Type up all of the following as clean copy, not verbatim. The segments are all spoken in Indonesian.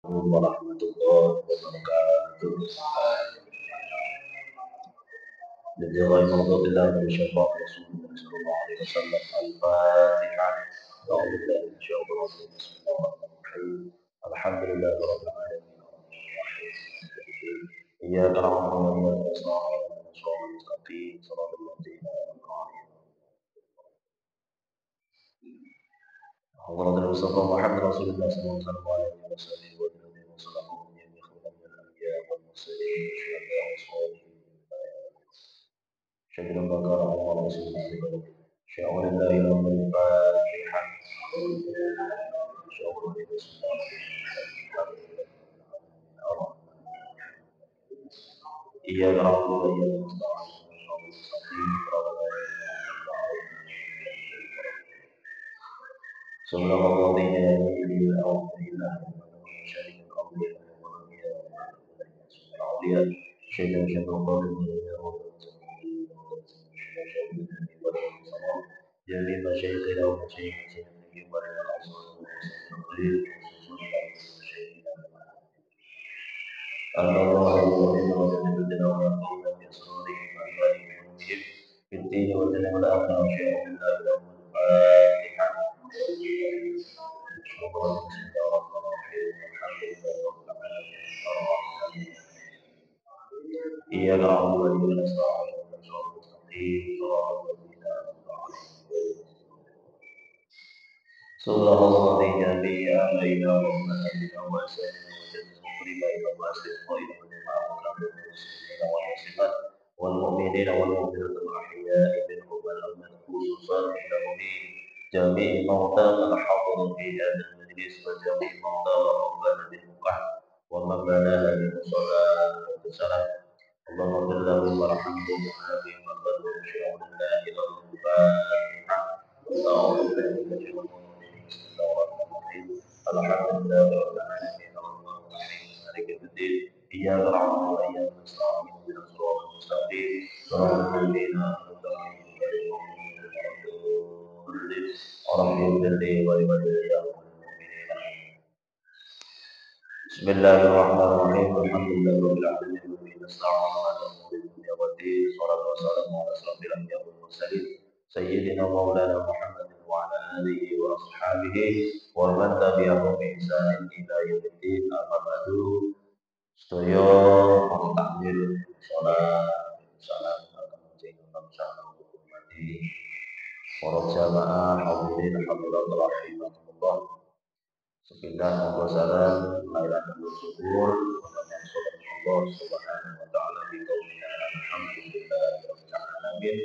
warahmatullahi wabarakatuh. Jadi Alhamdulillah bersyukur Rasulullah sallallahu alaihi wasallam al-Fatihah. Alhamdulillah bersyukur Bismillahirrahmanirrahim. Alhamdulillah rabbil alamin. Iyyaka na'budu wa iyyaka nasta'in. Shiratal mustaqim, shiratal ladzina an'amta 'alaihim. حضرة المصطفى محمد رسول الله صلى الله عليه وسلم والذين صدقوا من يخلق من الأنبياء والمرسلين والشهداء والصالحين شهد البقاء على رسول الله شاء لله لهم الفاتحة شاء الله بسم الله إياك نعبد وإياك نستعين سبحان الله الذي لا إله إلا هو إلا شريك الأولياء شيئا شيئا قال jadi masyayikh atau masyayikh yang pada asal Allah الدين والدنيا والآخرة شيء بالله لهم الفاتحة إياك نعبد وإياك نستعين صلى الله عليه علينا ومسلمنا وسلم وجزانا إلى واسع وإلى المسلمين والمسلمات والمؤمنين والمؤمنات الأحياء منهم والأموات خصوصا إلى جميع موتى الحاضر في هذا المجلس وجميع موتى ربنا بالمقح ومن بناها بالصلاة والسلام اللهم اغفر لهم وارحمهم وعافهم وارحمهم شيئا لا إله إلا الفاتحة أعوذ بالله من الشيطان بسم الله الرحمن الرحيم الحمد لله رب العالمين الرحمن الرحيم مالك يوم الدين إياك نعبد وإياك نستعين اهدنا الصراط المستقيم صراط الذين أنعمت عليهم غير المغضوب عليهم ولا الضالين رب اغفر لي ولوالدي والمؤمنين بسم الله الرحمن الرحيم الحمد لله رب العالمين وبه نستعين على أمور الدنيا والدين والصلاة والسلام على أشرف الأنبياء والمرسلين سيدنا مولانا محمد وعلى آله وأصحابه ومن تبعهم بإحسان إلى يوم الدين أما بعد sedaya para takmir salat salam kanjeng Nabi sallallahu alaihi para jamaah hadirin hadirat rahimakumullah sepindah pembahasan lahiran bersyukur kepada Allah Subhanahu wa taala di kaulina alhamdulillah rabbil alamin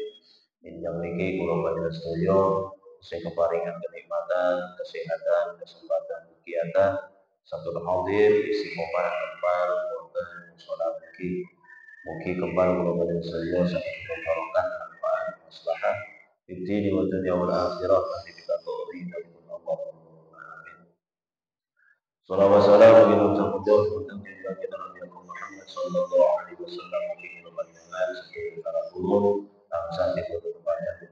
yang niki kula panjenengan sedaya sing keparingan kenikmatan kesehatan kesempatan kegiatan satu hadir istiqomah kembal wonten salat iki mugi kembal kula panjenengan sedaya saged barokah manfaat maslahah di dunia wa dunya wal akhirah lan kita ridha Allah. Salawat salam bagi ucapkan tentang kita Nabi Muhammad sallallahu alaihi wasallam di panjenengan sebagai para guru bangsa di kepada akhir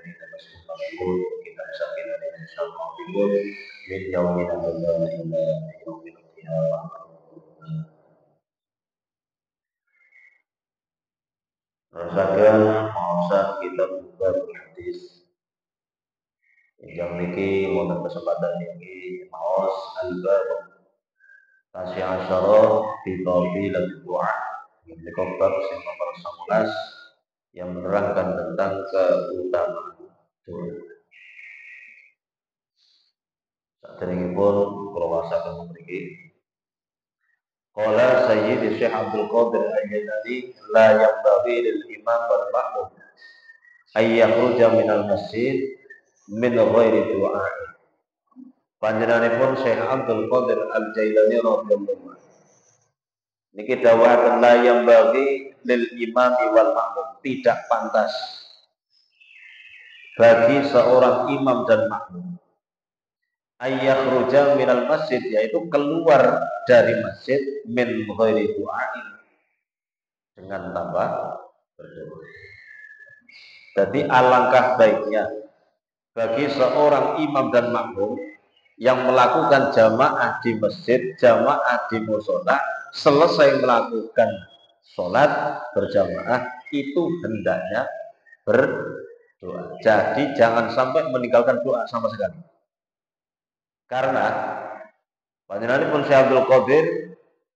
dan rasul kita sakin dari insyaallah figur min yaumin ila yaumil qiyamah. Rasakan mausah kita buka hadis yang niki wonten kesempatan ini maos al-bab tasya asyara fi fadilat doa yang dikobak sing nomor 11 yang menerangkan tentang keutamaan doa. Saderengipun kula wasaken mriki qala Sayyid Syekh Abdul Qadir Al-Jailani la yanbaghi lil imam wal ma'mum ay yakhruja minal masjid min ghairi du'a. Panjenenganipun Syekh Abdul Qadir Al-Jailani radhiyallahu anhu niki dawuhaken la yanbaghi lil imam wal ma'mum, tidak pantas bagi seorang imam dan makmum ayyakhruja minal masjid, yaitu keluar dari masjid min ghairi du'ain, dengan tanpa berdoa. Jadi alangkah baiknya bagi seorang imam dan makmum yang melakukan jamaah di masjid, jamaah di musola, selesai melakukan sholat berjamaah itu hendaknya berdoa. Jadi jangan sampai meninggalkan doa sama sekali. Karena panjenenganipun Syekh Abdul Qadir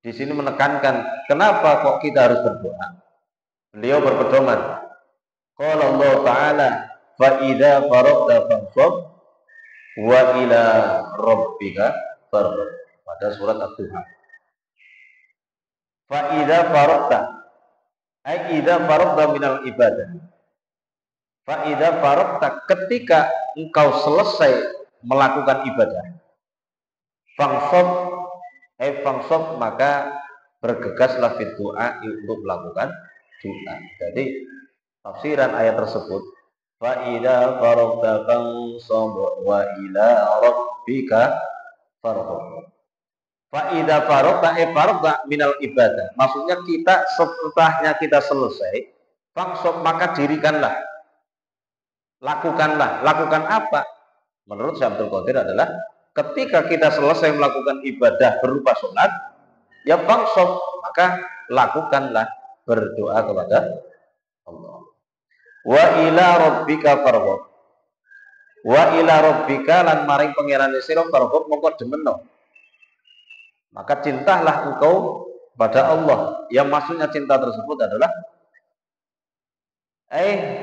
di sini menekankan kenapa kok kita harus berdoa. Beliau berpedoman, qala Allah Ta'ala, fa idza faragta fansab wa ila rabbika farghab. Pada surat Ad-Duha. Fa idza faragta, ai idza faragta minal ibadah. Fa idza faragta, ketika engkau selesai melakukan ibadah. Fangsab, maka bergegaslah fit doa untuk melakukan doa. Jadi tafsiran ayat tersebut, fa idza faragta fansab wa ila rabbika farghab. Fa idza faragta minal ibadah. Maksudnya kita setelahnya kita selesai, fangsab, maka dirikanlah. Lakukan apa? Menurut Syekh Abdul Qadir adalah ketika kita selesai melakukan ibadah berupa sholat, ya fangsab, maka lakukanlah berdoa kepada Allah. Wa ila rabbika farghab. Wa ila rabbika lan maring pangerane sira farghab mongko demeno. Maka cintalah engkau pada Allah. Yang maksudnya cinta tersebut adalah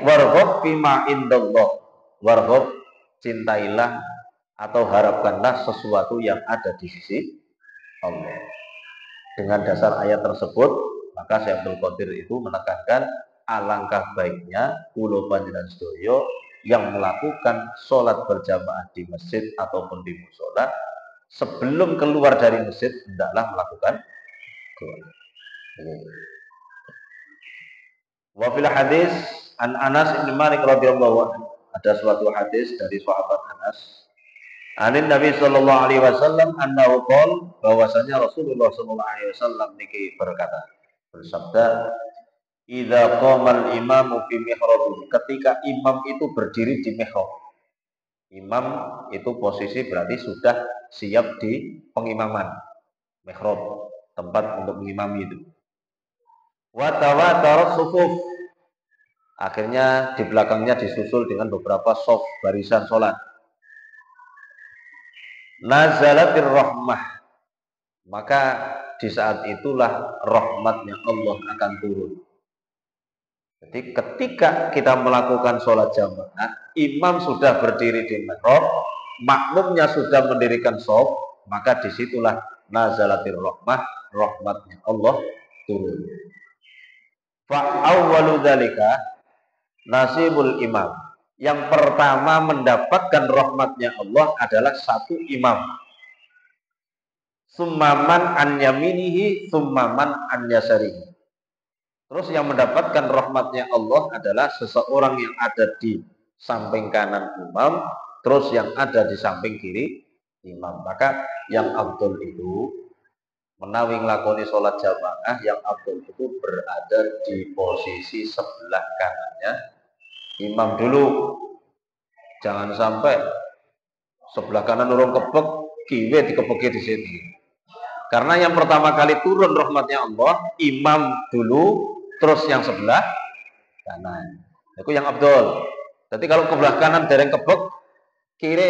warghab bima indallah. Warghab, cintailah atau harapkanlah sesuatu yang ada di sisi Allah. Dengan dasar ayat tersebut, maka Syekh Abdul Qadir itu menekankan alangkah baiknya kula panjenengan sedaya yang melakukan sholat berjamaah di masjid ataupun di mushola, sebelum keluar dari masjid hendaklah melakukan doa. Wa fil hadis an Anas bin Malik radhiyallahu anhu, ada suatu hadis dari sahabat Anas, Anin Nabi sallallahu alaihi wasallam annahu qol, bahwasanya Rasulullah sallallahu alaihi wasallam niki bersabda, idza qamal imamu fi mihrab, ketika imam itu berdiri di mihrab. Imam itu posisi berarti sudah siap di pengimaman. Mihrab, tempat untuk mengimami itu. Wa tawatarat sufuf, akhirnya di belakangnya disusul dengan beberapa shaf barisan sholat. Nazalatir rahmah, maka di saat itulah rahmatnya Allah akan turun. Jadi ketika kita melakukan sholat jamaah, imam sudah berdiri di mihrab, makmumnya sudah mendirikan shaf, maka disitulah nazalatir rahmah, rahmatnya Allah turun. Fa awwalu dzalika nasibul imam. Yang pertama mendapatkan rahmatnya Allah adalah satu imam. Summaman an yaminihi, summaman an yasarihi. Terus yang mendapatkan rahmatnya Allah adalah seseorang yang ada di samping kanan imam, terus yang ada di samping kiri imam. Maka yang afdol itu menawi nglakoni sholat jamaah, yang afdol itu berada di posisi sebelah kanannya imam dulu. Jangan sampai sebelah kanan urung kebek, kiwe dikebeki di sini. Karena yang pertama kali turun rahmatnya Allah, imam dulu, terus yang sebelah kanan. Itu yang afdol. Jadi kalau sebelah kanan dereng kebek, kiri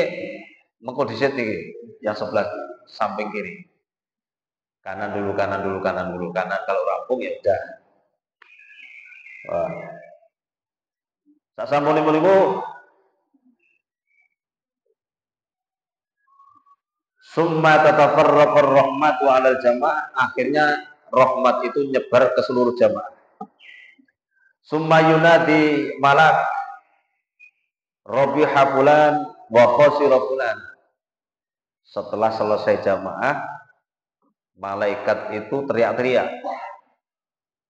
mengko dhisik iki, yang sebelah samping kiri. Kanan dulu, kanan dulu, kanan dulu, kanan. Kalau rampung ya udah. Wah. Sak sampun-sampun summa tatafarraqur rahmatu 'alal jamaah, akhirnya rahmat itu nyebar ke seluruh jamaah. Summa yunadi malak rabiha fulan wa khasira fulan. Setelah selesai jamaah, malaikat itu teriak-teriak.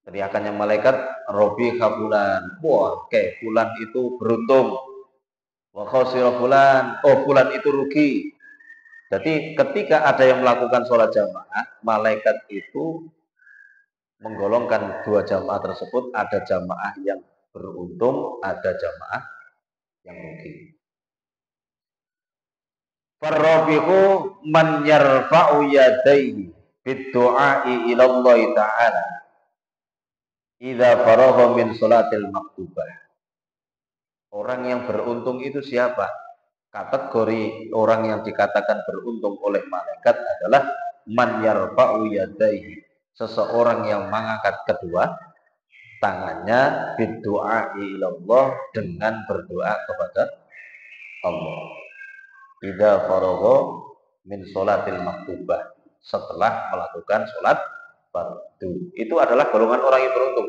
Teriakannya malaikat, rabiha fulan. Wah, fulan itu beruntung. Wa khasira fulan, oh fulan itu rugi. Jadi ketika ada yang melakukan sholat jamaah, malaikat itu menggolongkan dua jamaah tersebut, ada jamaah yang beruntung, ada jamaah yang rugi. Farrabihu man yarfa'u yadayhi bid-du'a'i ila Allah Ta'ala idza faragha min sholatil maktubah. Orang yang beruntung itu siapa? Kategori orang yang dikatakan beruntung oleh malaikat adalah man yarfa'u yadayhi, seseorang yang mengangkat kedua tangannya bid-du'a'i ila Allah, dengan berdoa kepada Allah. Idza faragha min sholatil maktubah, setelah melakukan sholat fardu. Itu adalah golongan orang yang beruntung.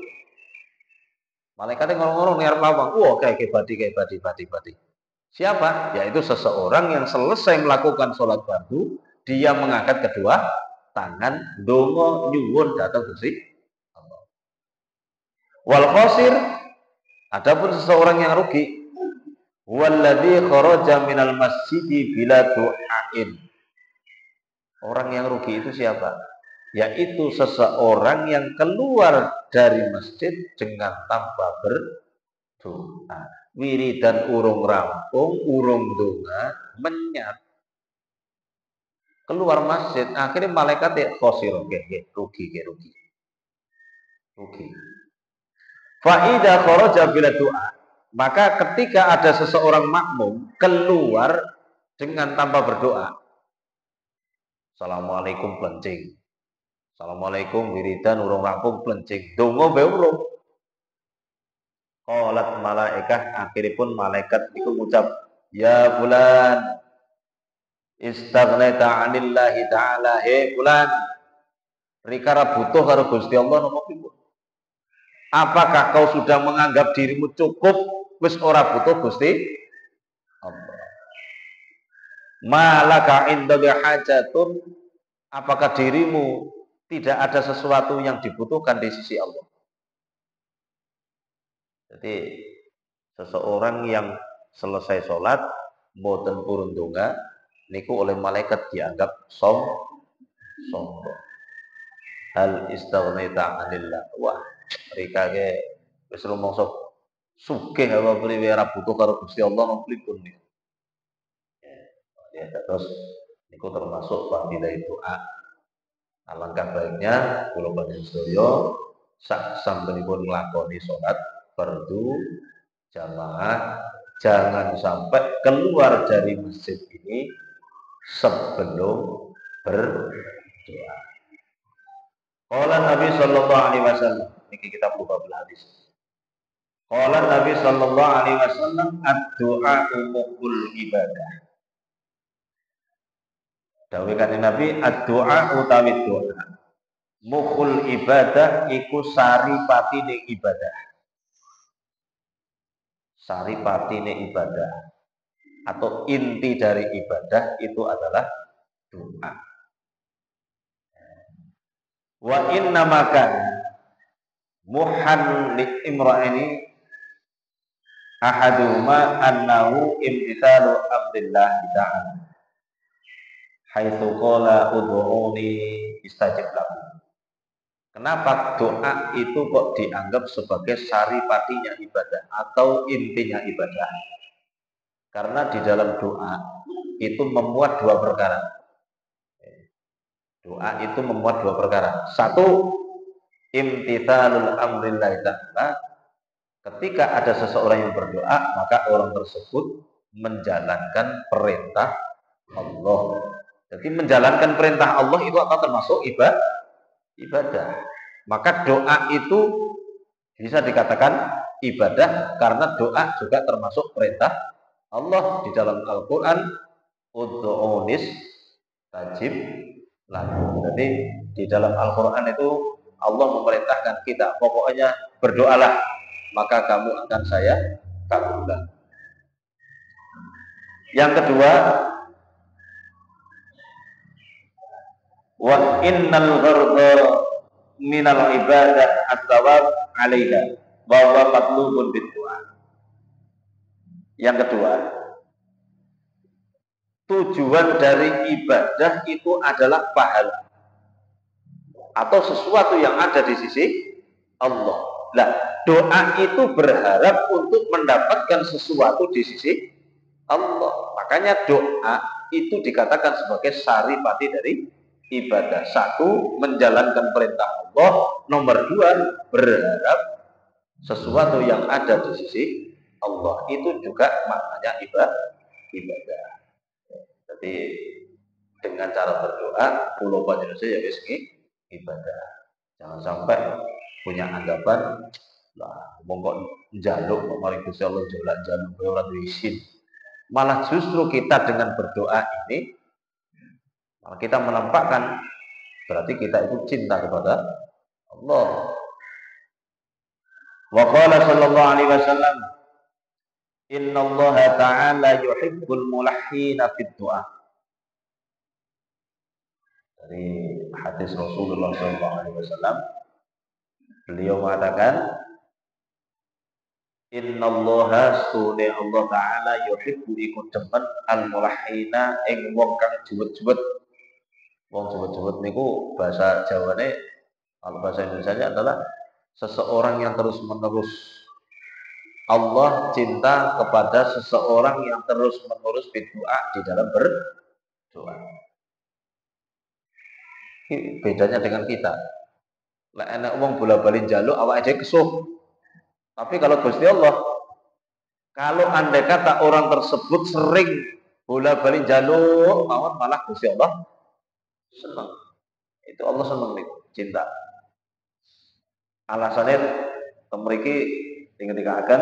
Malaikatnya ngomong-ngomong ngarep lawang, wah kayak badi. Siapa? Yaitu seseorang yang selesai melakukan sholat fardu, dia mengangkat kedua tangan, dongo nyuwun datang Gusti Allah. Wal khosir, adapun seseorang yang rugi, walladzi kharaja minal masjidi bila du'ain. Orang yang rugi itu siapa? Yaitu seseorang yang keluar dari masjid dengan tanpa berdoa. Wiridan urung rampung, urung donga, menyat. Keluar masjid, akhirnya malaikat ya khosir, rugi. Fa'idha kharaja bila doa. Maka ketika ada seseorang makmum keluar dengan tanpa berdoa, Assalamualaikum plencing, Assalamualaikum wiridan urung rampung plencing, dongo be urung. Qalat malaikat, akhiripun malaikat iku ngucap, ya fulan istaghnaita 'anillahi ta'ala, he fulan rikara butuh karo Gusti Allah napa pripun? Apakah kau sudah menganggap dirimu cukup wis ora butuh Gusti Allah? Malaka indaga hajatun, apakah dirimu tidak ada sesuatu yang dibutuhkan di sisi Allah? Jadi seseorang yang selesai sholat mboten purun donga niku oleh malaikat dianggap sombong. Hal istaghnaita 'anillah. Wah, rika ge wis rumangsa sugih apa priwe ora butuh karo Gusti Allah napa pripun niku. Ya, terus niku termasuk fadilah doa. Alangkah baiknya kula panjenengan sedaya sak sampunipun nglakoni salat fardu jamaah jangan sampai keluar dari masjid ini sebelum berdoa. Qala Nabi sallallahu alaihi wasallam, niki kita buka hadis. Qala Nabi sallallahu alaihi wasallam, ad-du'a umul ibadah. Dawuh kanjeng Nabi, ad-du'a utawi doa. Mukhul ibadah iku saripatine ibadah. Saripatine ibadah atau inti dari ibadah itu adalah doa. Wa inna maka muhan li imra'ini ahaduhuma annahu imtithalu amrillah ta'ala haitsu qala ud'uni istajib lakum. Kenapa doa itu kok dianggap sebagai saripatinya ibadah atau intinya ibadah? Karena di dalam doa itu memuat dua perkara. Doa itu memuat dua perkara. Satu, imtithalul amrillah ta'ala. Ketika ada seseorang yang berdoa, maka orang tersebut menjalankan perintah Allah. Jadi menjalankan perintah Allah itu akan termasuk ibadah. Maka doa itu bisa dikatakan ibadah karena doa juga termasuk perintah Allah di dalam Al-Quran. Ud'unis tajib lakum. Jadi di dalam Al-Quran itu Allah memerintahkan kita, pokoknya berdoalah maka kamu akan saya kabulkan. Yang kedua, wa innal gharda minal ibadah at-tawab 'alaiha wa huwa matlubun bid-du'a. Yang kedua, tujuan dari ibadah itu adalah pahala atau sesuatu yang ada di sisi Allah. Nah, doa itu berharap untuk mendapatkan sesuatu di sisi Allah. Makanya doa itu dikatakan sebagai saripati dari ibadah. Satu, menjalankan perintah Allah. Nomor dua, berharap sesuatu yang ada di sisi Allah. Itu juga maknanya ibadah. Jadi dengan cara berdoa, pulau panjenengan ya wis ibadah. Jangan sampai punya anggapan lah monggo njaluk kok mari Gusti Allah jaluk ora izin. Malah justru kita dengan berdoa ini kita menampakkan berarti kita itu cinta kepada Allah. Wa qala sallallahu alaihi wasallam, "Inna Allah ta'ala yuhibbul mulahhina fid du'a." Dari hadis Rasulullah sallallahu alaihi wasallam, beliau mengatakan, "Innallaha sunni Allah ta'ala yuhibbu iku demen al-mulahhina ing wong kang juwet-juwet." Wong juwet-juwet niku bahasa Jawane, kalau bahasa Indonesianya adalah seseorang yang terus-menerus. Allah cinta kepada seseorang yang terus-menerus berdoa di dalam berdoa. Ini bedanya dengan kita. Lah enak wong bola-bali njaluk awake dhewe kesuh. Tapi kalau Gusti Allah, kalau andai kata orang tersebut sering bola-bali njaluk mawon malah Gusti Allah senang. Itu Allah senang nih, cinta. Alasannya mriki dikatakan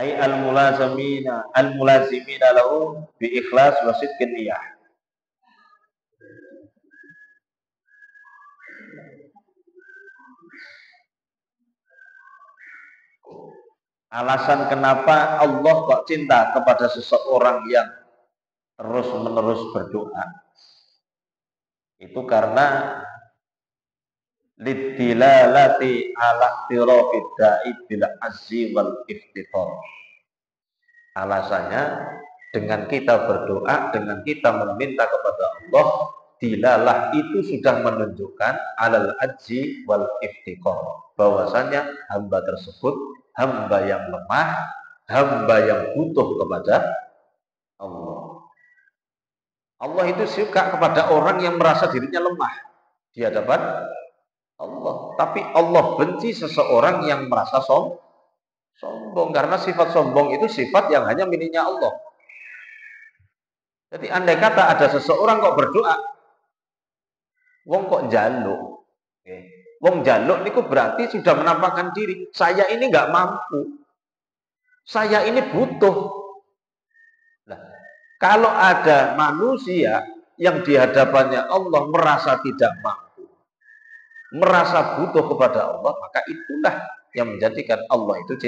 ai al-mulazimina lahu bi ikhlas wa sidqin niyah. Alasan kenapa Allah kok cinta kepada seseorang yang terus-menerus berdoa itu karena lidilalati ala tirafid da'i bil azzi wal iftiqar. Alasannya dengan kita berdoa, dengan kita meminta kepada Allah, dilalah itu sudah menunjukkan alal azzi wal iftiqar, bahwasanya hamba tersebut hamba yang lemah, hamba yang butuh kepada Allah. Allah itu suka kepada orang yang merasa dirinya lemah di hadapan Allah. Tapi Allah benci seseorang yang merasa sombong, karena sifat sombong itu sifat yang hanya miliknya Allah. Jadi andai kata ada seseorang kok berdoa, wong kok njaluk, wong njaluk niku berarti sudah menampakkan diri, saya ini nggak mampu, saya ini butuh. Nah, kalau ada manusia yang di hadapannya Allah merasa tidak mampu, merasa butuh kepada Allah, maka itulah yang menjadikan Allah itu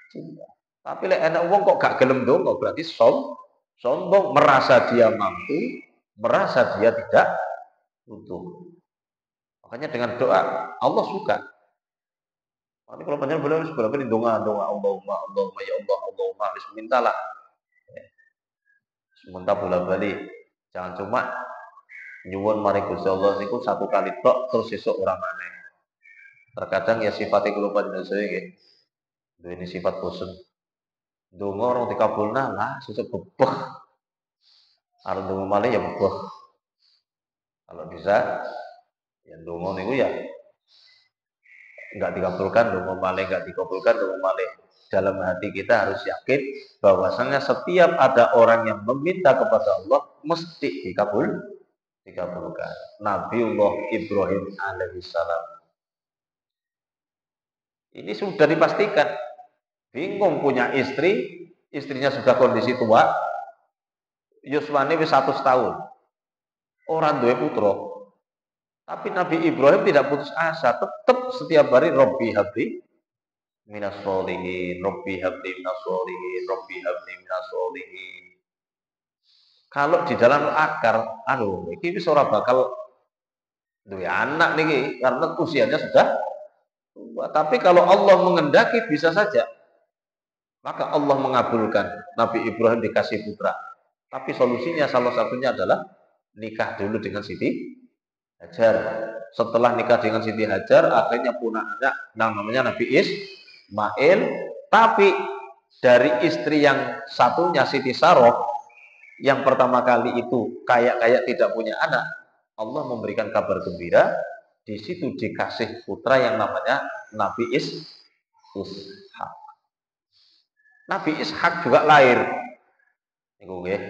cinta. Tapi lek enak wong kok gak gelem ndonga berarti sombong, merasa dia mampu, merasa dia tidak butuh. Makanya dengan doa Allah suka. Nanti kalau panjang boleh seberapa ini doa Allahumma ya Allah Allahumma mintalah. Sementara bola-balik, jangan cuma nyuwun mari Gusti Allah niku satu kali tok terus esuk orang maneh. Terkadang ya sifatnya kula panjenengan nggih. Duweni sifat bosen. Donga orang dikabulna lah sesuk bebeh. Arep donga malih ya bebeh. Kalau bisa ya donga niku ya enggak dikabulkan, donga malih enggak dikabulkan, donga malih. Dalam hati kita harus yakin bahwasanya setiap ada orang yang meminta kepada Allah mesti dikabulkan. Nabiullah Ibrahim alaihissalam ini sudah dipastikan, bingung punya istri, istrinya sudah kondisi tua, yuswane wis 100 tahun, orang duwe putra. Tapi Nabi Ibrahim tidak putus asa, tetap setiap hari Robbi habli minas sholihin, Robbi habli minas sholihin, Robbi habli minas sholihin. Kalau di dalam akar, ini wis ora bakal duwe anak niki karena usianya sudah tua. Tapi kalau Allah mengendaki bisa saja, maka Allah mengabulkan Nabi Ibrahim dikasih putra. Tapi solusinya salah satunya adalah nikah dulu dengan Siti Hajar. Setelah nikah dengan Siti Hajar, akhirnya punya anak namanya Nabi Ismail. Tapi dari istri yang satunya Siti Saroh, yang pertama kali itu kayak tidak punya anak, Allah memberikan kabar gembira, di situ dikasih putra yang namanya Nabi Ishak. Nabi Ishak juga lahir. Niku nggih.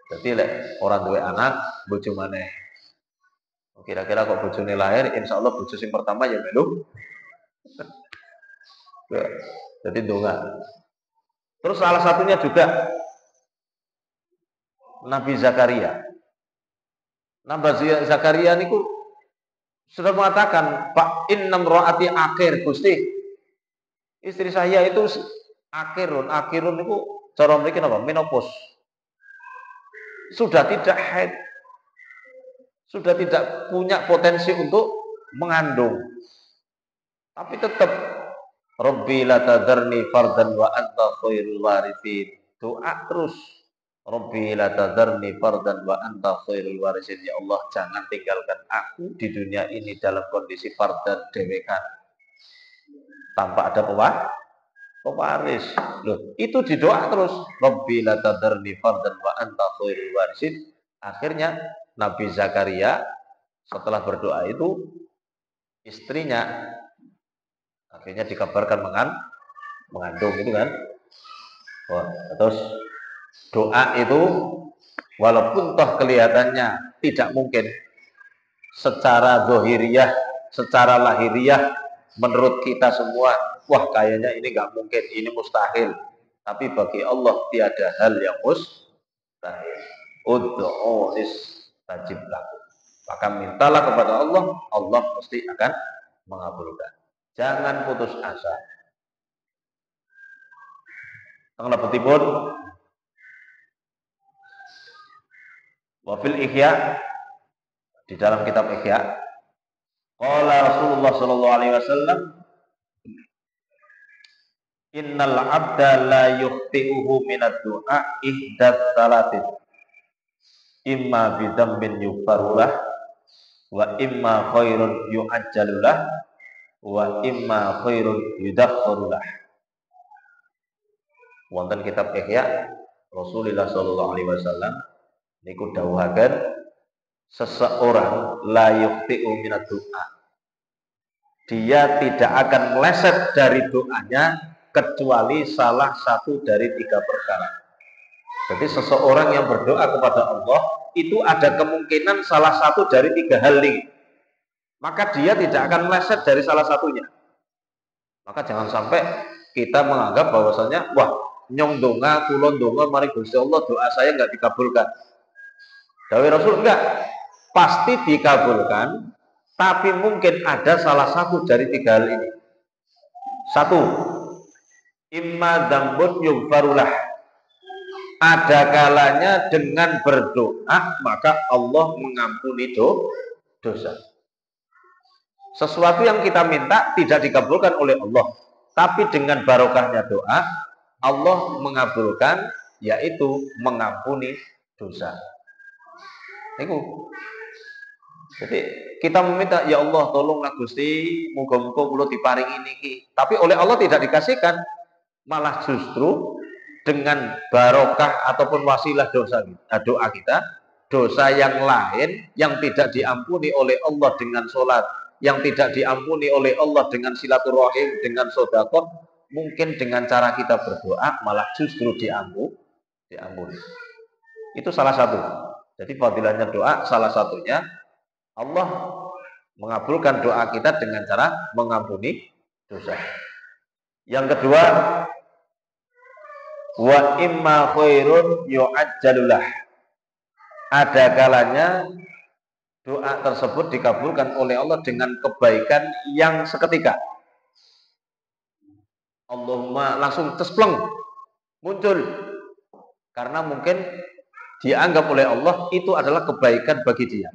Dadi lek orang duwe anak, bojo maneh. Kira-kira kok bojone lahir, insya Allah bojo sing pertama ya melu. Jadi donga. Terus salah satunya juga Nabi Zakaria. Nabi Zakaria niku sudah mengatakan, Pak innam ro'ati akhir, Gusti. Istri saya itu akhirun niku cara mriki napa? Menopause. Sudah tidak haid. Sudah tidak punya potensi untuk mengandung. Tapi tetap Rabbi la tadarni fardan wa anta khairul warithin. Doa terus. Rabbi la tadarni fardan wa anta khairul warithin. Ya Allah, jangan tinggalkan aku di dunia ini dalam kondisi fardan dewekan. Tanpa ada pewaris. Loh, itu didoa terus. Rabbi la tadarni fardan wa anta khairul warithin. Akhirnya Nabi Zakaria setelah berdoa itu istrinya akhirnya dikabarkan mengandung itu kan. Oh, terus doa itu walaupun toh kelihatannya tidak mungkin secara zohiriyah, secara lahiriah menurut kita semua, wah kayaknya ini nggak mungkin, ini mustahil. Tapi bagi Allah tiada hal yang mustahil. Ud'u istajib lakum. Maka mintalah kepada Allah, Allah pasti akan mengabulkan. Jangan putus asa. Penglebetipun wafil Ihya, di dalam kitab Ihya, qala Rasulullah sallallahu alaihi wasallam, innal abda la yukhti'uhu minad du'a ihdatsalatin salatin. Imma bidambin yufarulah wa imma khairun yu'ajjalulah wa imma khairun yudakharulah. Wonten kitab Ihya, Rasulullah sallallahu alaihi wasallam niku dawuhaken seseorang la yukhti'u minad du'a. Dia tidak akan meleset dari doanya kecuali salah satu dari 3 perkara. Jadi seseorang yang berdoa kepada Allah itu ada kemungkinan salah satu dari 3 hal ini. Maka dia tidak akan meleset dari salah satunya. Maka jangan sampai kita menganggap bahwasanya wah nyong donga, kulon donga, mari Gusti Allah doa saya nggak dikabulkan. Dawuh Rasul enggak, pasti dikabulkan, tapi mungkin ada salah satu dari 3 hal ini. 1, imma dzambun yughfarulah. Ada kalanya dengan berdoa maka Allah mengampuni dosa. Sesuatu yang kita minta tidak dikabulkan oleh Allah, tapi dengan barokahnya doa Allah mengabulkan, yaitu mengampuni dosa. Itu. Jadi kita meminta, ya Allah tolonglah Gusti, muga-muga kula diparingi niki. Tapi oleh Allah tidak dikasihkan, malah justru dengan barokah ataupun wasilah doa kita, dosa yang lain yang tidak diampuni oleh Allah dengan sholat, yang tidak diampuni oleh Allah dengan silaturahim, dengan sedekah, mungkin dengan cara kita berdoa malah justru diampuni. Itu salah satu. Jadi fadilahnya doa salah satunya Allah mengabulkan doa kita dengan cara mengampuni dosa. Yang kedua, wa imma khairun yu'ajjalulah. Ada kalanya doa tersebut dikabulkan oleh Allah dengan kebaikan yang seketika. Allahumma langsung cespleng muncul. Karena mungkin dianggap oleh Allah itu adalah kebaikan bagi dia.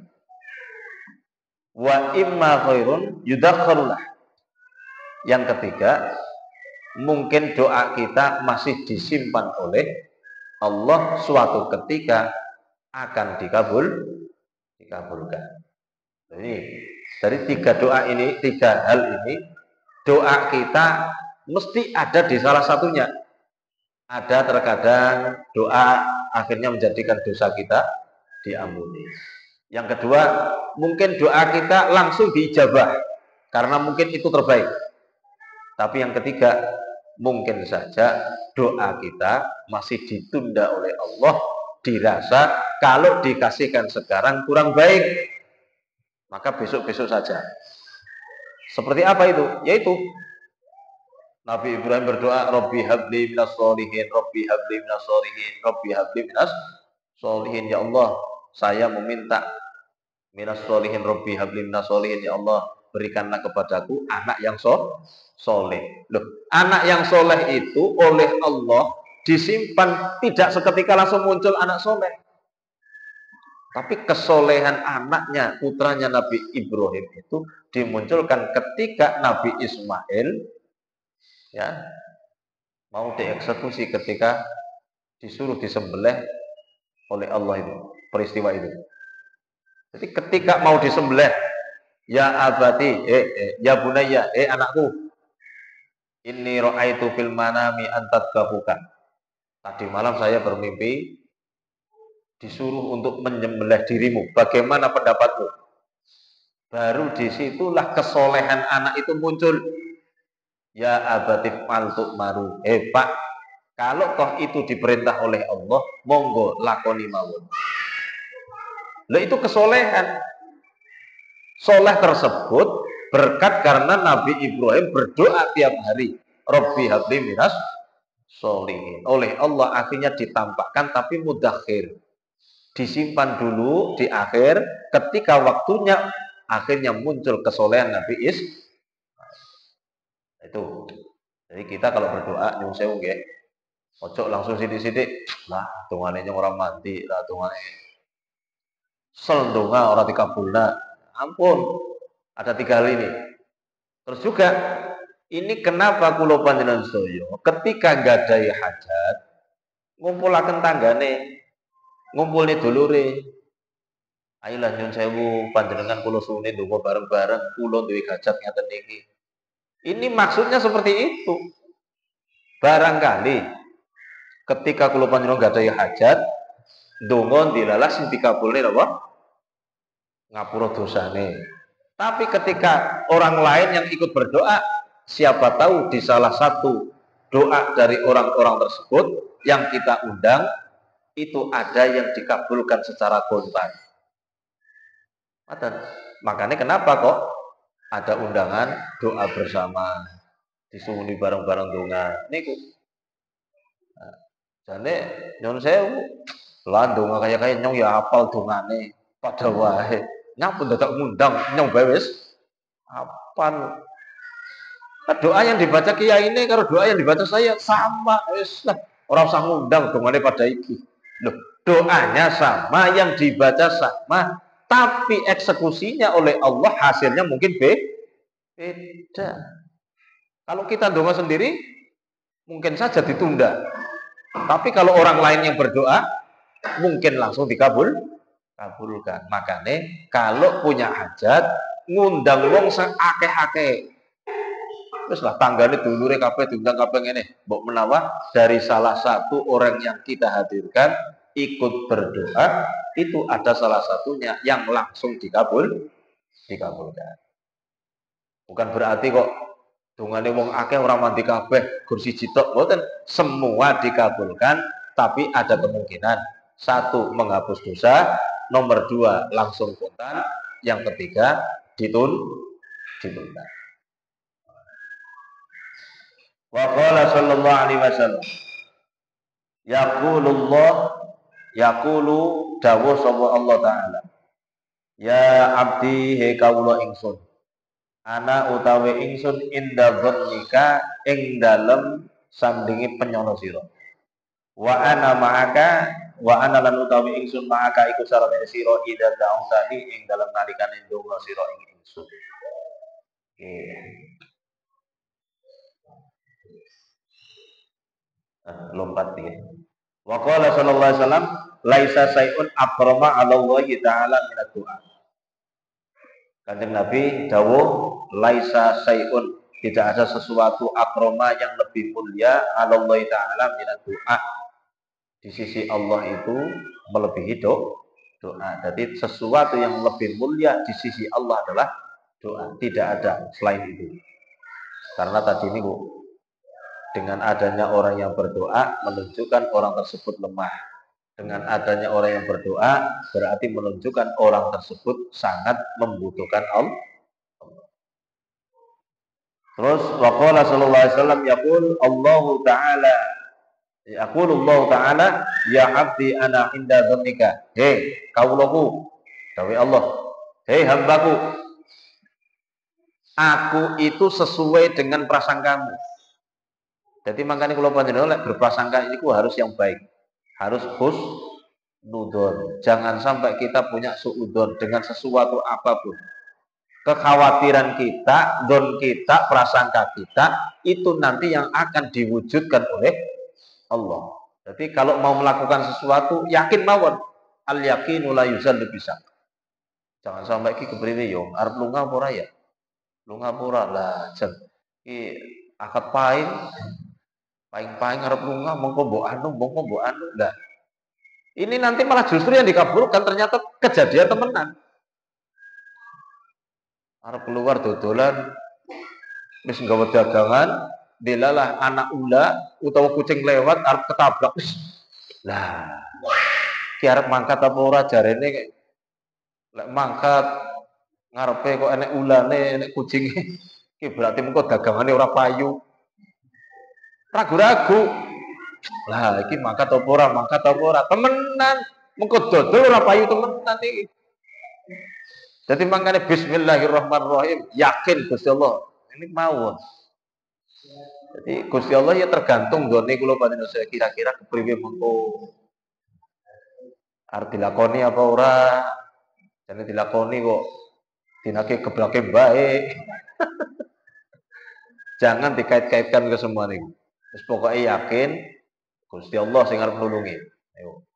Wa imma khairun yudakharulah. Yang ketiga, mungkin doa kita masih disimpan oleh Allah, suatu ketika akan dikabulkan. Jadi dari 3 doa ini, 3 hal ini, doa kita mesti ada di salah satunya. Ada terkadang doa akhirnya menjadikan dosa kita diampuni. Yang kedua, mungkin doa kita langsung diijabah karena mungkin itu terbaik. Tapi yang ketiga, mungkin saja doa kita masih ditunda oleh Allah, dirasa kalau dikasihkan sekarang kurang baik, maka besok-besok saja. Seperti apa itu? Yaitu Nabi Ibrahim berdoa, Rabbi habli minas sholihin, Rabbi habli minas sholihin, Rabbi habli minas sholihin. Ya Allah, saya meminta minas sholihin, Rabbi habli minas sholihin. Ya Allah, berikanlah kepadaku anak yang soleh. Loh, anak yang soleh itu oleh Allah disimpan, tidak seketika langsung muncul anak soleh. Tapi kesolehan anaknya, putranya Nabi Ibrahim itu dimunculkan ketika Nabi Ismail ya mau dieksekusi ketika disuruh disembelih oleh Allah itu, peristiwa itu. Jadi ketika mau disembelih, ya abati, ya bunayya, anakku, inni ra'aitu fil manami antadbahuka. Tadi malam saya bermimpi disuruh untuk menyembelih dirimu. Bagaimana pendapatmu? Baru disitulah kesolehan anak itu muncul. Ya abatif maltuk maru. Pak, kalau toh itu diperintah oleh Allah, monggo lakoni mawon. Lah itu kesolehan. Soleh tersebut berkat karena Nabi Ibrahim berdoa tiap hari. Rabbi habli minas sholihin. Oleh Allah akhirnya ditampakkan tapi mudakhir. Disimpan dulu di akhir, ketika waktunya akhirnya muncul kesolehan Nabi itu. Jadi kita kalau berdoa nyuwun sewu nggih, ojo langsung sidik-sidik lah dongane nyong ora mati, lah dongane sel donga ora dikabulna. Ampun, ada 3 hal ini. Terus juga ini kenapa kula panjenengan sedaya ketika gadai hajat ngumpulaken tanggane, ngumpulne dulure. Ayolah nyuwun sewu panjenengan kula suwune ndonga bareng-bareng, kula duwe hajat ngaten niki. Ini maksudnya seperti itu. Barangkali ketika kula panjenengan gadai hajat, ndonga dilalah sing dikabulne napa? Ngapura dosane. Tapi ketika orang lain yang ikut berdoa, siapa tahu di salah satu doa dari orang-orang tersebut yang kita undang itu ada yang dikabulkan secara kontan. Makanya kenapa kok ada undangan doa bersama, disuwuni bareng-bareng donga niku. Jane nyuwun sewu, lah donga kaya nyong ya hafal dongane padha wae. Nyapun dadak ngundang nyong bae wis hafal. Doa yang dibaca kiai ini karo doa yang dibaca saya sama wis lah. Ora usah ngundang dongane pada iki. Loh, doanya sama, yang dibaca sama, tapi eksekusinya oleh Allah hasilnya mungkin beda. Kalau kita doa sendiri mungkin saja ditunda. Tapi kalau orang lain yang berdoa mungkin langsung dikabulkan. Makanya kalau punya hajat ngundang wong seakeh-akeh. Terus lah tanggane dulure kabeh diundang kabeh ngene. Mbok menawa dari salah satu orang yang kita hadirkan ikut berdoa, itu ada salah satunya yang langsung dikabulkan. Bukan berarti kok dongane wong akeh ora mandi kabeh gur siji tok, mboten. Semua dikabulkan, tapi ada kemungkinan 1 menghapus dosa, nomor 2 langsung kontan, yang ketiga ditunda. Wa qala sallallahu alaihi wasallam, yaqulu dawuh sapa Allah taala, ya abdi he kawula ingsun, ana utawi ingsun inda dzannika ing dalem sandingi penyono sira, wa ana lan utawi ingsun ma'aka iku sareng sira ida ta'utani ing dalem nalikane ndonga sira ing ingsun. Lompat ya. Wa qala sallallahu alaihi wasallam, laisa sayun akrama 'ala Allah taala min ad-du'a. Kanjeng Nabi dawuh, laisa sayun, Tidak ada sesuatu akroma yang lebih mulia Allah Ta'ala minat doa. Di sisi Allah itu melebihi doa. Jadi sesuatu yang lebih mulia di sisi Allah adalah doa. Tidak ada selain itu. Karena tadi ini Bu, dengan adanya orang yang berdoa menunjukkan orang tersebut lemah. Dengan adanya orang yang berdoa berarti menunjukkan orang tersebut sangat membutuhkan Allah. Terus waqala sallallahu alaihi wasallam yaqul Allahu ta'ala yaqulullahu ta'ala ya abdi ana inda dzannika. Hei kaulaku, dawuh Allah, hei hambaku, aku itu sesuai dengan prasangkamu. Jadi makanya kalau panjenengan berprasangka ini harus yang baik. Harus husnudon. Jangan sampai kita punya suudon dengan sesuatu apapun. Kekhawatiran kita, don kita, prasangka kita itu nanti yang akan diwujudkan oleh Allah. Jadi kalau mau melakukan sesuatu yakin mawon. Al yaqinu la yuzallu bisa. Jangan sampai ki kepriwe yo arep lunga apa ora ya? Lunga apa ora lah jan ki akad paing arep lunga mongko mbok anu lah. Ini nanti malah justru yang dikabulkan ternyata kejadian temenan. Arep keluar dodolan wis nggawa dagangan, delalah anak ula utawa kucing lewat arep ketabrak. Lah, ki arep mangkat apa ora jarene lek mangkat ngarepe kok enek ulane, enek kucinge. Ki berarti mengko dagangane ora payu. Ragu-ragu. Lah iki mangkat apa ora? Temenan. Mengko dodol ora payu temenan iki. Jadi makanya bismillahirrahmanirrahim, yakin Gusti Allah. Ini mawon. Jadi Gusti Allah ya tergantung done kula panjenengan saya kira-kira kepriwe mengko arep dilakoni apa ora. Jane dilakoni kok dinake geblake baik. Jangan dikait-kaitkan ke semua ini. Terus pokoknya yakin Gusti Allah sing arep nulungi. Ayo.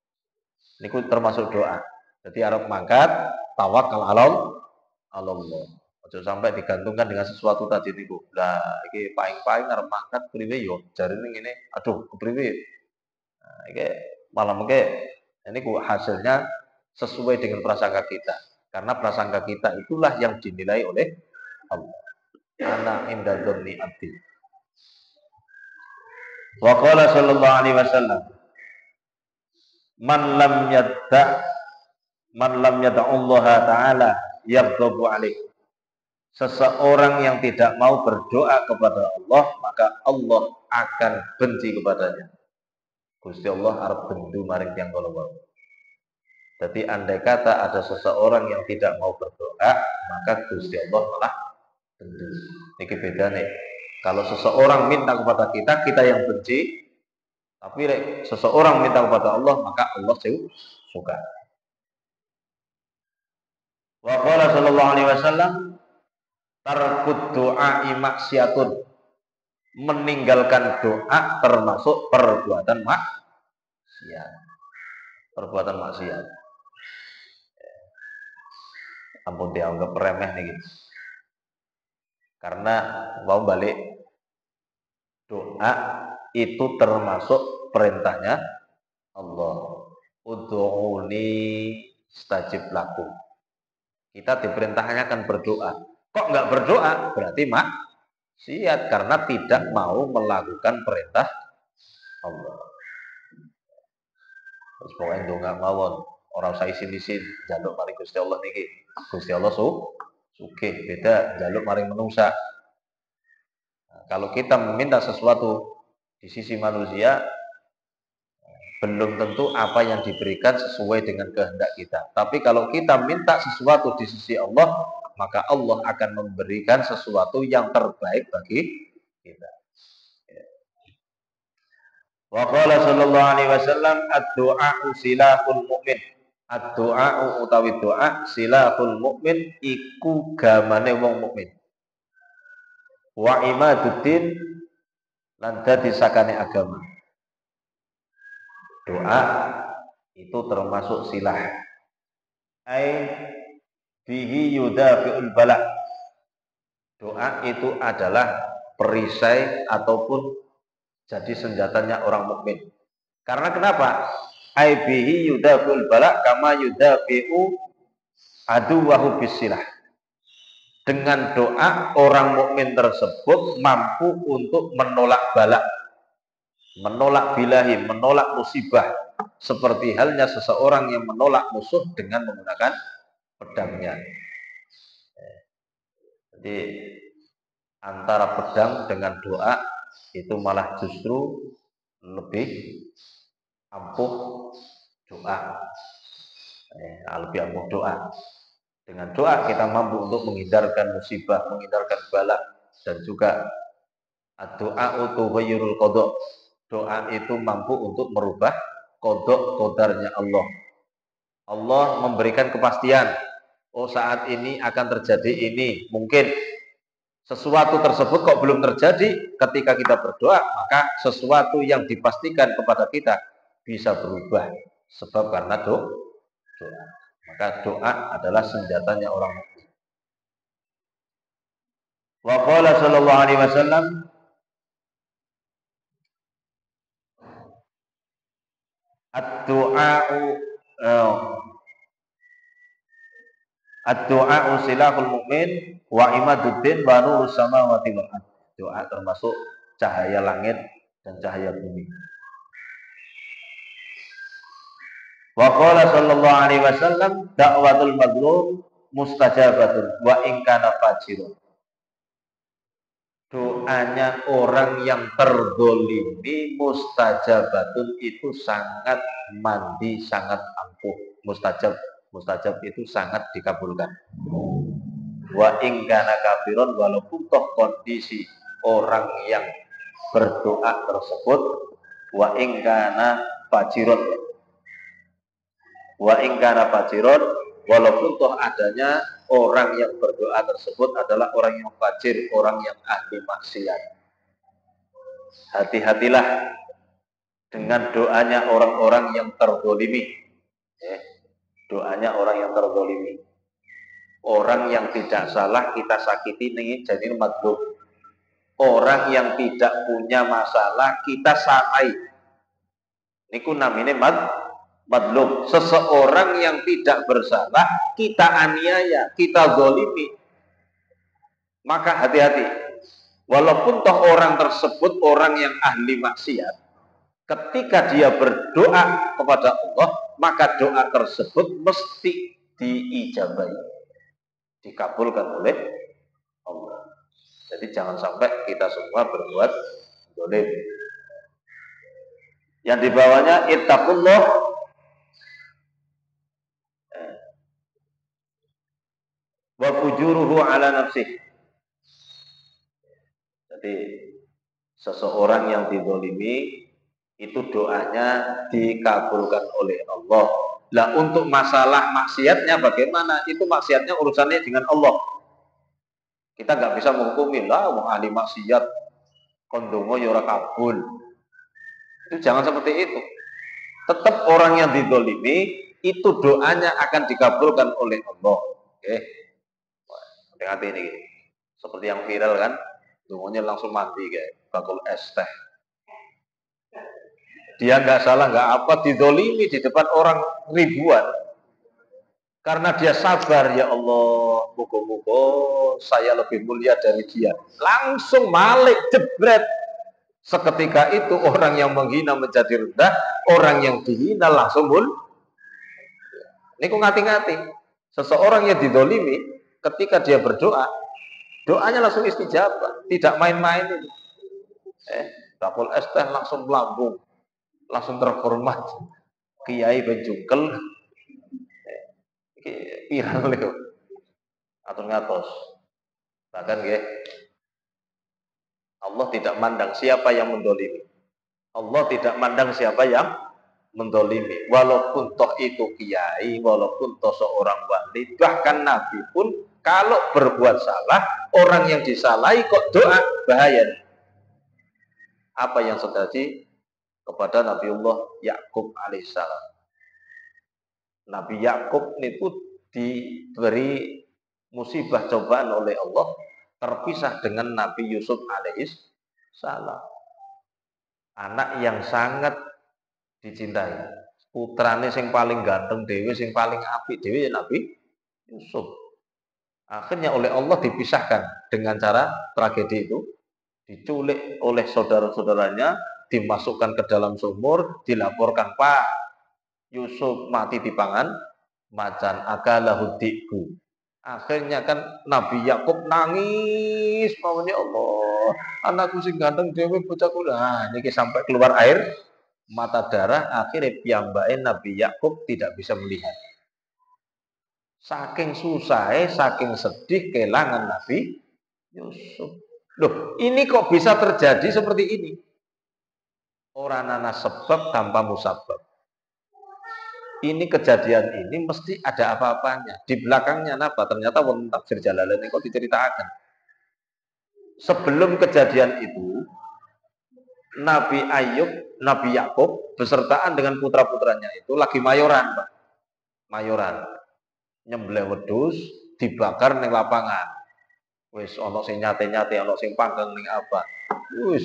Niku termasuk doa. Jadi arep mangkat tawakal Allah. Ojo sampai digantungkan dengan sesuatu tadi niku. Lah iki paing-paing arep mangkat priwe yo jarine ngene. Aduh, kepriwe? Nah, iki malah mengke niku hasilnya sesuai dengan prasangka kita. Karena prasangka kita itulah yang dinilai oleh Allah. Ana inda dzanni abdi. Wa qala sallallahu alaihi wasallam man lam yad'a Allah taala yaghdabu alaihi. Seseorang yang tidak mau berdoa kepada Allah, maka Allah akan benci kepadanya. Gusti Allah arep bendu maring tiyang kala wau. Jadi andai kata ada seseorang yang tidak mau berdoa, maka Gusti Allah malah benci. Niki bedane. Kalau seseorang minta kepada kita, kita yang benci. Tapi seseorang minta kepada Allah, maka Allah suka. Wa qala sallallahu alaihi wasallam tarkud doa maksiatun. Meninggalkan doa termasuk perbuatan maksiat. Perbuatan maksiat. Ampun dianggap remeh nih gitu. Karena mau balik doa itu termasuk perintahnya Allah. Ud'uni stajib lakum. Kita diperintahnya kan berdoa. Kok nggak berdoa? Berarti maksiat karena tidak mau melakukan perintah Allah. Terus pokoknya nggak mawon. Orang saya isin-isin jaluk maring Gusti Allah niki. Gusti Allah sugih, beda jaluk maring menungsa. Nah, kalau kita meminta sesuatu di sisi manusia belum tentu apa yang diberikan sesuai dengan kehendak kita. Tapi kalau kita minta sesuatu di sisi Allah, maka Allah akan memberikan sesuatu yang terbaik bagi kita. Wa qala sallallahu alaihi wasallam ad-du'a silahul mu'min. Ad-du'a utawi doa silahul mu'min iku gamane wong mukmin. Wa imaduddin lan dadi sakane agama. Doa itu termasuk silah. Ai bihi yudafi'ul bala. Doa itu adalah perisai ataupun jadi senjatanya orang mukmin. Karena kenapa? Aibihi yudafiul bala kama yudafiu aduwahu bisilah. Dengan doa orang mukmin tersebut mampu untuk menolak bala, menolak bilahi, menolak musibah, seperti halnya seseorang yang menolak musuh dengan menggunakan pedangnya. Jadi antara pedang dengan doa itu malah justru lebih ampuh doa. Lebih ampuh doa. Dengan doa kita mampu untuk menghindarkan musibah, menghindarkan bala, dan juga doa tughayyirul qada. Doa itu mampu untuk merubah qada qadarnya Allah. Allah memberikan kepastian. Oh, saat ini akan terjadi ini. Mungkin sesuatu tersebut kok belum terjadi, ketika kita berdoa, maka sesuatu yang dipastikan kepada kita bisa berubah. Sebab karena doa. Maka doa adalah senjatanya orang mukmin. Wa qala sallallahu alaihi wasallam ad-du'a'u silahul mukmin wa imaduddin wa nurus samawati wal ardh. Doa termasuk cahaya langit dan cahaya bumi. Wa qala sallallahu alaihi wasallam da'watul mazlum mustajabatun wa in kana fajirun. Doanya orang yang terzalimi mustajabatun itu sangat mandi, sangat ampuh. Mustajab itu sangat dikabulkan. Wa in kana kafirun, walaupun toh kondisi orang yang berdoa tersebut wa in kana fajirun, walaupun toh adanya orang yang berdoa tersebut adalah orang yang fajir, orang yang ahli maksiat. Hati-hatilah dengan doanya orang-orang yang terzalimi. Doanya orang yang terzalimi. Orang yang tidak salah kita sakiti ini jadi mazlum. Orang yang tidak punya masalah kita salai. Niku namine madlum. Seseorang yang tidak bersalah kita aniaya, kita zalimi. Maka hati-hati. Walaupun toh orang tersebut orang yang ahli maksiat, ketika dia berdoa kepada Allah, maka doa tersebut mesti diijabahi, dikabulkan oleh Allah. Jadi jangan sampai kita semua berbuat zalim. Yang dibawanya ittaqullah wa fujuruhu ala nafsih. Jadi seseorang yang dizalimi itu doanya dikabulkan oleh Allah. Lah untuk masalah maksiatnya bagaimana? Itu maksiatnya urusannya dengan Allah. Kita nggak bisa menghukumi lah wong ahli maksiat kondongo ya ora kabul. Itu jangan seperti itu. Tetap orang yang dizalimi itu doanya akan dikabulkan oleh Allah. Oke. Hati-hati ini. Seperti yang viral kan, dongonya langsung mati kayak bakul es teh. Dia nggak salah, nggak apa, dizalimi di depan orang ribuan. Karena dia sabar, ya Allah, muga-muga saya lebih mulia dari dia. Langsung malik, jebret. Seketika itu orang yang menghina menjadi rendah, orang yang dihina langsung Ini kok ngati-ngati. Seseorang yang dizalimi, ketika dia berdoa, doanya langsung istijabah, tidak main-main. Bakul es teh langsung melambung, langsung terhormat. Kiai Benjungkel, viral itu, atur ngatos. Bahkan Allah tidak mandang siapa yang mendolimi. Allah tidak mandang siapa yang mendolimi. Walaupun toh itu kiai, walaupun toh seorang wali, bahkan Nabi pun kalau berbuat salah, orang yang disalahi kok doa, bahaya. Apa yang terjadi kepada Nabiullah Yakub alaihissalam? Nabi Yakub itu diberi musibah cobaan oleh Allah terpisah dengan Nabi Yusuf alaihissalam. Anak yang sangat dicintai. Putrane sing paling ganteng dewe, sing paling apik dewe ya Nabi Yusuf. Akhirnya oleh Allah dipisahkan dengan cara tragedi itu, diculik oleh saudara-saudaranya, dimasukkan ke dalam sumur, dilaporkan, Pak Yusuf mati di pangan macan, akalahu dhi'bu. Akhirnya kan Nabi Yakub nangis, maunya Allah, anakku sing ganteng dewe bocahku. Nah, niki sampai keluar air mata darah, akhirnya piyambake Nabi Yakub tidak bisa melihat. Saking susah, saking sedih kehilangan Nabi Yusuf. Loh, ini kok bisa terjadi seperti ini? Orang nana sebab tanpa musabab. Ini kejadian ini mesti ada apa-apanya. Di belakangnya apa? Ternyata wonten tafsir Jalalain kok diceritakan. Sebelum kejadian itu, Nabi Ayub, Nabi Yakub besertaan dengan putra-putranya itu lagi mayoran, Pak. Mayoran. Nyembelih wedhus dibakar ning lapangan. Wis ana sing nyate-nyate, ana sing panggang ning apa. Wis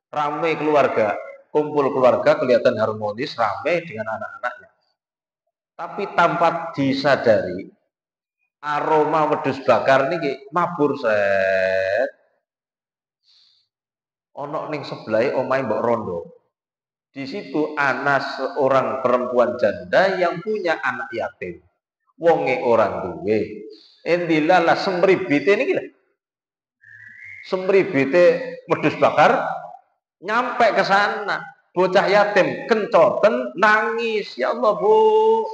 rame keluarga, kumpul keluarga kelihatan harmonis, rame dengan anak-anaknya. Tapi tanpa disadari aroma wedhus bakar niki mabur set. Ana ning sebelah omahe Mbok Rondo. Di situ ana seorang perempuan janda yang punya anak yatim. Wonge orang duwe. Endilalah semribite niki lho. Semribite wedhus bakar nyampe ke sana. Bocah yatim kencoten nangis. Ya Allah, Bu.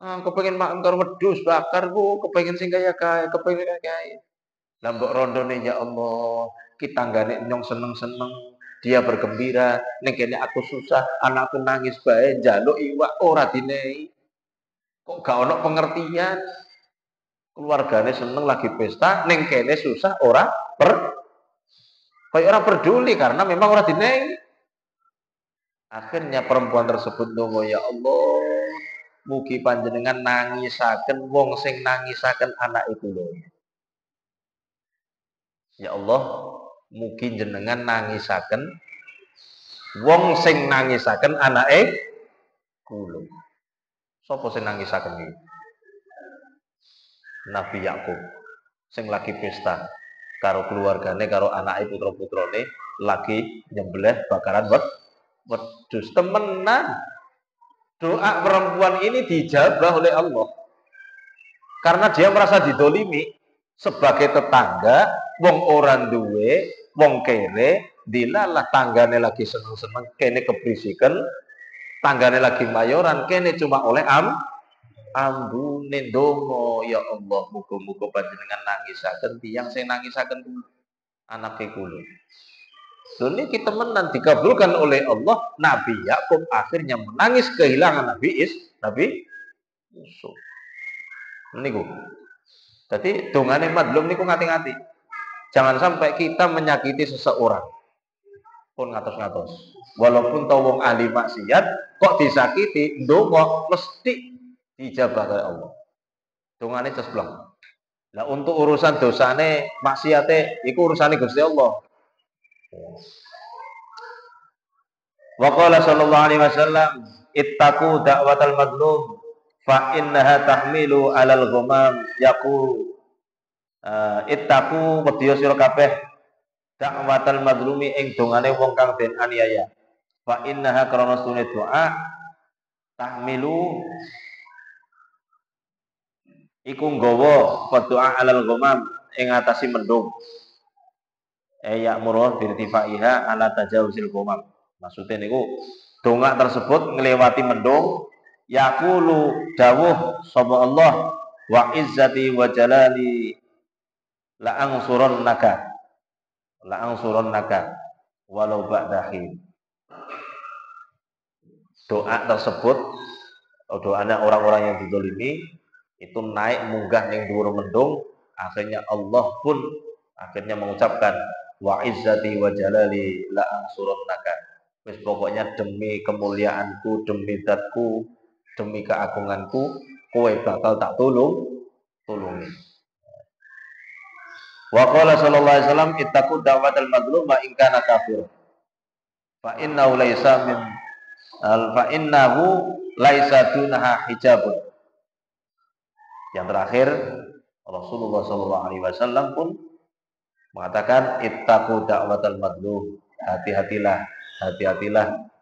Kepengen makan karo wedhus bakar, Bu. Kepengen sing kaya-kaya, kepengen kaya. Lah mbok rondone ya Allah, kita nggane nyong seneng-seneng. Dia bergembira, ning kene aku susah, anakku nangis bae njaluk iwak ora dinehi. Kok gak ono pengertian? Keluargane seneng lagi pesta, ning kene susah kayak orang peduli karena memang ora dinehi. Akhirnya perempuan tersebut ndonga, ya Allah, mugi panjenengan nangisaken wong sing nangisaken anak itu lho. Ya Allah, mugi jenengan nangisaken wong sing nangisaken anake kula. Sapa sing nangisaken iki? Nabi Yakub sing lagi pesta karo keluargane, karo anake putra-putrane lagi nyembelih bakaran wedhus. Temenan. Doa perempuan ini dijabah oleh Allah. Karena dia merasa didolimi sebagai tetangga, wong orang duwe, wong kere, dilalah tanggane lagi seneng-seneng, kene keberisikan, tanggane lagi mayoran, kene cuma oleh ambune ndonga, ya Allah, muga-muga panjenengan nangisaken tiyang sing nangisaken anake kula. Lho niki temenan dikabulkan oleh Allah. Nabi Yakub akhirnya menangis kehilangan Nabi Yusuf. Niku. Jadi dongane madlum niku ngati-ngati. Jangan sampai kita menyakiti seseorang pun ngatos-ngatos. Walaupun tau wong ahli maksiat kok disakiti, ndonga mesti dijabah oleh Allah. Dongane cesblong. Lah untuk urusan dosane, maksiate iku urusane Gusti Allah. Wa qala sallallahu alaihi wasallam, ittaqu da'watal madlum fa innaha tahmilu 'alal ghamam yaqul ittaqu wedya sira kabeh da'watal madlumi ing dongane wong kang den aniaya. Fa innaha krana sunne doa tahmilu iku nggawa doa 'alal ghamam ing atasi mendung. Ya murah birtifaiha ala tajawuzil ghamam. Maksudnya niku donga tersebut ngelewati mendung. Yaqulu dawuh sapa Allah, wa izzati wa jalali la angsurannaka walau ba'da hin. Doa tersebut, doanya orang-orang yang dizalimi itu naik munggah ning dhuwur mendung, akhirnya Allah pun akhirnya mengucapkan wa izzati wa jalali la angsurannaka. Wis pokoknya demi kemuliaanku, demi zatku, demi keagunganku, kowe bakal tak tulungi. Wa qala sallallahu alaihi wasallam ittaqu da'watal madlum wa in kana kafir. Fa innahu laisa min fa innahu laisa dunaha hijabun. Yang terakhir Rasulullah sallallahu alaihi wasallam pun mengatakan ittaqu da'watal madlum. Hati-hatilah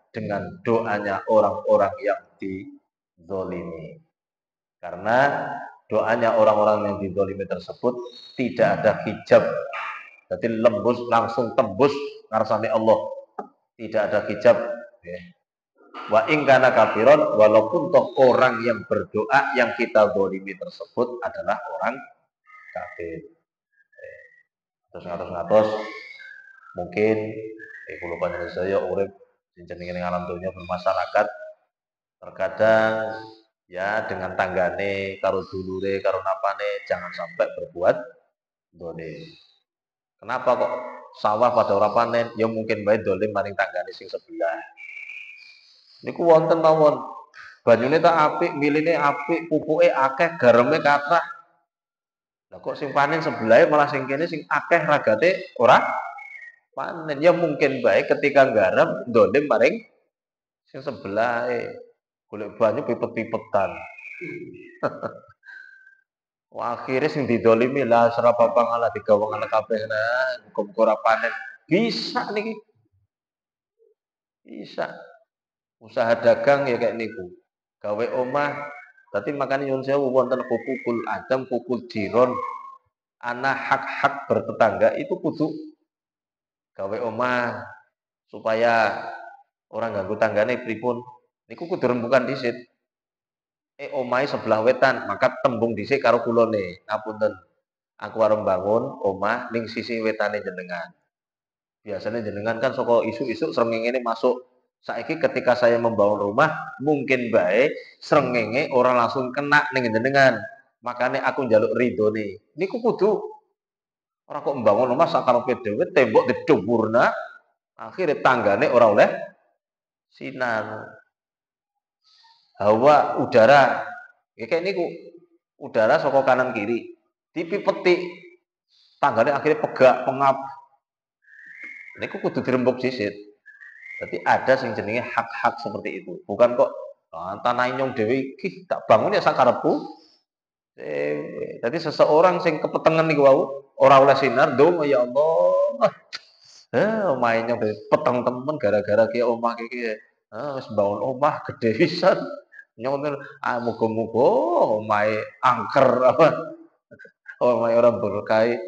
dengan doanya orang-orang yang dizalimi. Karena doanya orang-orang yang dizalimi tersebut tidak ada hijab. Jadi lembus langsung tembus ngarsane Allah. Tidak ada hijab. Wa in kana kafiron, walaupun toh orang yang berdoa yang kita zalimi tersebut adalah orang kafir. Terus ngatos-ngatos mungkin kula panjenengan saya urip jenenge alam dunia bermasyarakat terkadang ya dengan tanggane karo dulure karo napane jangan sampai berbuat dolim. Kenapa kok sawah pada ora panen? Ya mungkin bae dolim maring tanggane sing sebelah. Niku wonten mawon. Banyune tak apik, miline apik, pupuke akeh, gareme kathah. Lah kok sing panen sebelah malah sing kene sing akeh ragate ora panen. Ya mungkin bae ketika nggarap dolim maring sing sebelah golek banyu pipet-pipetan. Wah, akhirnya sing didolimi lah serap apa ngalah digawang anak kabeh nah muga-muga ora panen. Bisa niki. Bisa. Usaha dagang ya kayak niku. Gawe omah. Tapi makanya nyuwun sewu wonten hukukul adam, hukukul jiron. Ana hak-hak bertetangga itu kudu gawe omah supaya orang ganggu tanggane pripun. Niku kudu rembukan dhisik. Omahe sebelah wetan, maka tembung dhisik karo kulone. Ngapunten. Aku arep bangun omah ning sisi wetane jenengan. Biasanya jenengan kan saka isu-isu srengenge masuk. Saiki ketika saya membangun rumah, mungkin baik srengenge orang langsung kena ning jenengan. Makanya aku njaluk ridhone. Niku kudu ora kok membangun rumah sakarepe dhewe tembok dicuburna, akhirnya tanggane ora oleh sinar. Hawa udara, ya kayak niku udara saka kanan kiri dipipeti tanggane akhirnya pegak pengap. Niku kudu dirembuk sisit. Jadi ada sing jenenge hak-hak seperti itu. Bukan kok tanah inyong dhewe iki tak bangun ya sakarepku. Jadi seseorang sing kepetengan niku wau ora oleh sinar ndonga ya Allah. Omahe nyong dhewe peteng temen gara-gara ki omah iki. Wis bangun omah gede pisan. Nyong muga-muga omahe angker apa. Omahe ora berkah.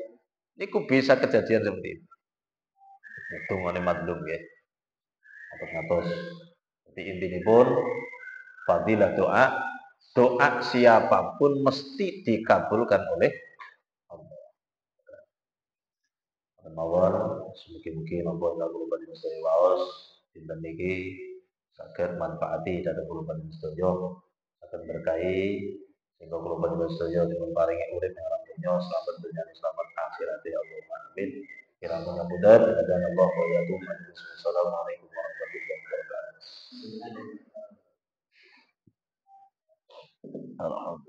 Niku bisa kejadian seperti itu. Dungane madlum ya. Atus-atus. Jadi intinya pun fadilah doa siapapun mesti dikabulkan oleh Allah. Mawon mugi-mugi mawon kula panjenengan sedaya waos dinten niki saged manfaati dhateng kula panjenengan sedaya saged berkahi sehingga kula panjenengan sedaya dipun paringi urip ing alam dunya selamat dunya selamat akhirat ya Allah amin. Kiranya mudah dan Allah wa yatum. Assalamualaikum warahmatullahi wabarakatuh.